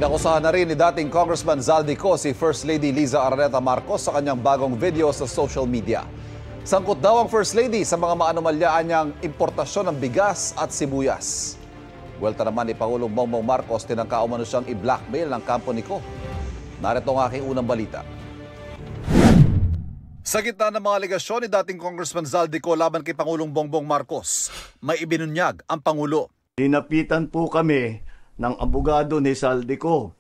Inakusahan na rin ni dating Congressman Zaldico si First Lady Liza Araneta Marcos sa kanyang bagong video sa social media. Sangkot daw ang First Lady sa mga maanomalyaan niyang importasyon ng bigas at sibuyas. Buwelta naman ni Pangulong Bongbong Marcos, tinangka umano siyang i-blackmail ng kampo ni Ko. Narito ang aking unang balita. Sa gitna ng mga aligasyon ni dating Congressman Zaldico laban kay Pangulong Bongbong Marcos, may ibinunyag ang Pangulo. Hinapitan po kami ng abogado ni Zaldico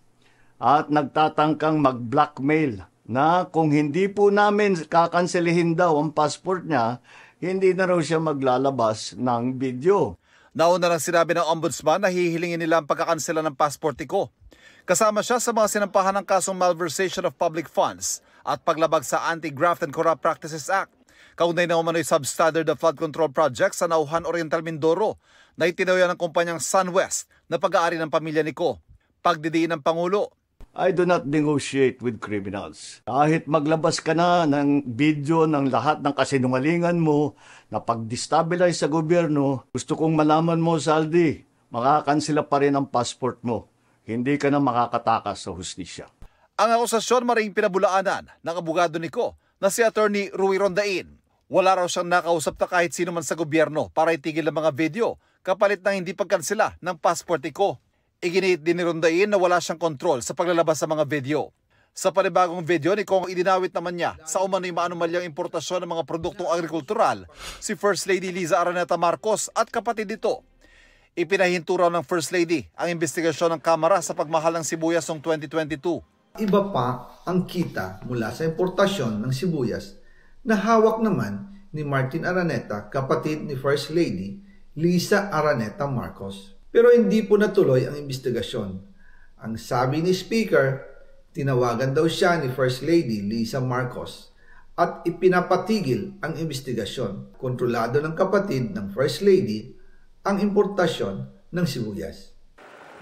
at nagtatangkang mag-blackmail na kung hindi po namin kakanselihin daw ang passport niya, hindi na raw siya maglalabas ng video. Nauna lang sinabi ng ombudsman na hihilingin nila ang pagkakansela ng passport ni Ko. Kasama siya sa mga sinampahan ng kasong malversation of public funds at paglabag sa Anti-Graft and Corrupt Practices Act. Kaugnay na umano'y substandard of flood control project sa Nauhan Oriental Mindoro na itinawya ng kumpanyang SunWest na pag-aari ng pamilya ni Ko. Pagdidiin ng Pangulo, I do not negotiate with criminals. Kahit maglabas ka na ng video ng lahat ng kasinungalingan mo na pag-destabilize sa gobyerno, gusto kong malaman mo, Zaldi, makakansela pa rin ang passport mo. Hindi ka na makakatakas sa hustisya. Ang akusasyon maring pinabulaanan ng abogado ni Ko na si Attorney Rui Rondain. Wala raw siyang nakausap na kahit sino man sa gobyerno para itigil ang mga video kapalit ng hindi pagkansela ng passport ni Ko. Iginiit din ni Rondain na wala siyang kontrol sa paglalabas sa mga video. Sa panibagong video ni Kong, idinawit naman niya sa umano'y maanumalyang importasyon ng mga produktong agrikultural si First Lady Liza Araneta Marcos at kapatid nito. Ipinahinto raw ng First Lady ang investigasyon ng Kamara sa pagmahal ng sibuyas noong 2022. Iba pa ang kita mula sa importasyon ng sibuyas na hawak naman ni Martin Araneta, kapatid ni First Lady Liza Araneta Marcos. Pero hindi po natuloy ang investigasyon. Ang sabi ni Speaker, tinawagan daw siya ni First Lady Liza Marcos at ipinapatigil ang investigasyon. Kontrolado ng kapatid ng First Lady ang importasyon ng sibuyas.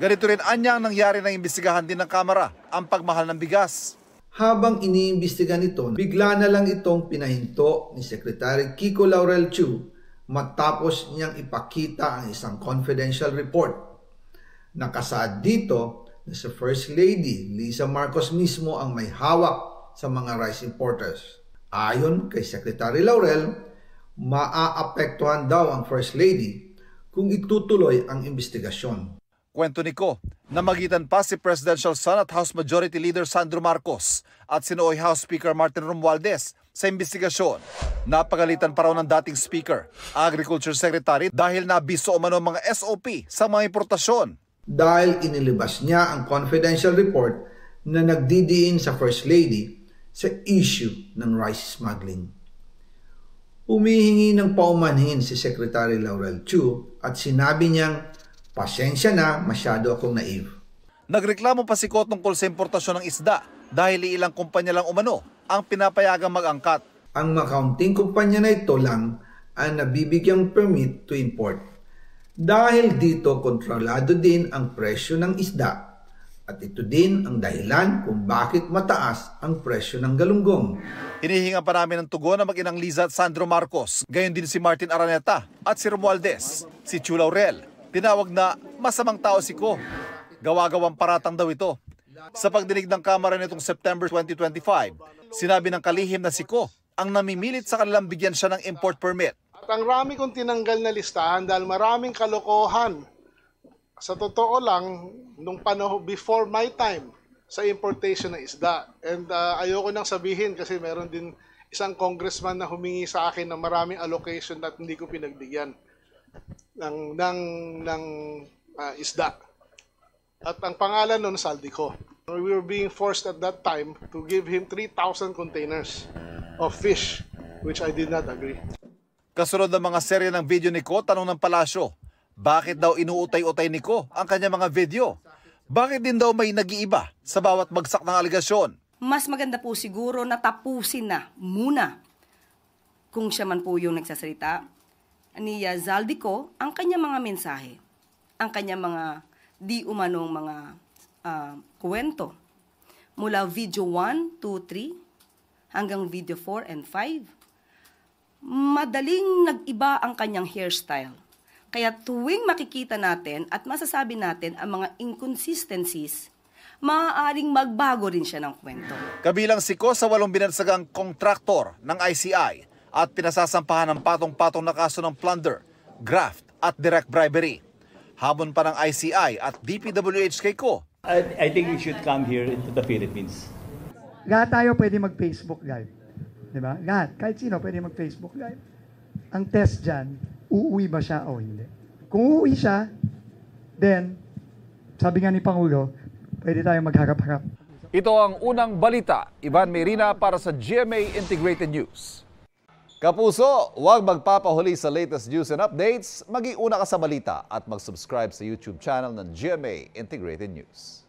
Ganito rin anya ang nangyari ng imbestigahan din ng Kamara, ang pagmahal ng bigas. Habang iniimbestiga nito, bigla na lang itong pinahinto ni Secretary Kiko Laurel Chu matapos niyang ipakita ang isang confidential report. Nakasaad dito na si First Lady Liza Marcos mismo ang may hawak sa mga rice importers. Ayon kay Secretary Laurel, maaapektuhan daw ang First Lady kung itutuloy ang investigasyon. Kwento ni Ko, namagitan pa si Presidential Son at House Majority Leader Sandro Marcos at sinuoy House Speaker Martin Romualdez sa investigasyon. Napagalitan pa raw ng dating Speaker, Agriculture Secretary, dahil nabiso umano mga SOP sa mga importasyon. Dahil inilabas niya ang confidential report na nagdidiin sa First Lady sa issue ng rice smuggling. Humihingi ng paumanhin si Secretary Laurel Chu at sinabi niyang, pasensya na, masyado akong naive. Nagreklamo pa si Ko tungkol sa importasyon ng isda dahil ilang kumpanya lang umano ang pinapayagang mag-angkat. Ang makaunting kumpanya na ito lang ang nabibigyang permit to import. Dahil dito kontrolado din ang presyo ng isda at ito din ang dahilan kung bakit mataas ang presyo ng galunggong. Hinihinga pa namin ng tugon na mag-inang Liza at Sandro Marcos, gayon din si Martin Araneta at si Romualdez. Si Chu Laurel, tinawag na masamang tao si Ko. Gawa-gawang paratang daw ito. Sa pagdinig ng Kamara nitong September 2025, sinabi ng kalihim na si Ko ang namimilit sa kanilang bigyan siya ng import permit. At ang rami kong tinanggal na listahan dahil maraming kalokohan. Sa totoo lang, nung panahon before my time sa importation ng isda. And ayoko nang sabihin kasi meron din isang congressman na humingi sa akin ng maraming allocation at hindi ko pinagbigyan ng isda. At ang pangalan nun, Zaldico. We were being forced at that time to give him 3,000 containers of fish, which I did not agree. Kasunod ng mga serye ng video ni Ko, tanong ng palasyo, bakit daw inuutay-utay ni Ko ang kanya mga video? Bakit din daw may nag-iiba sa bawat bagsak ng aligasyon? Mas maganda po siguro na tapusin na muna kung siya man po yung nagsasalita ni Zaldico ang kanya mga mensahe, ang kanya mga di umanong mga kwento. Mula video 1, 2, 3 hanggang video 4 and 5. Madaling nag-iba ang kanyang hairstyle. Kaya tuwing makikita natin at masasabi natin ang mga inconsistencies, maaaring magbago rin siya ng kwento. Kabilang si Ko sa 8 binansagang kontraktor ng ICI at pinasasampahan ng patong-patong na kaso ng plunder, graft at direct bribery. Hamon pa ng ICI at DPWH kay Ko. I think we should come here into the Philippines. Lahat tayo pwede mag-Facebook Live. Diba? Lahat. Kahit sino pwede mag-Facebook Live. Ang test dyan, uuwi ba siya o hindi? Kung uuwi siya, then, sabi nga ni Pangulo, pwede tayo magharap-harap. Ito ang unang balita. Ivan Merina para sa GMA Integrated News. Kapuso, huwag magpapahuli sa latest news and updates. Mag-iuna ka sa balita at mag-subscribe sa YouTube channel ng GMA Integrated News.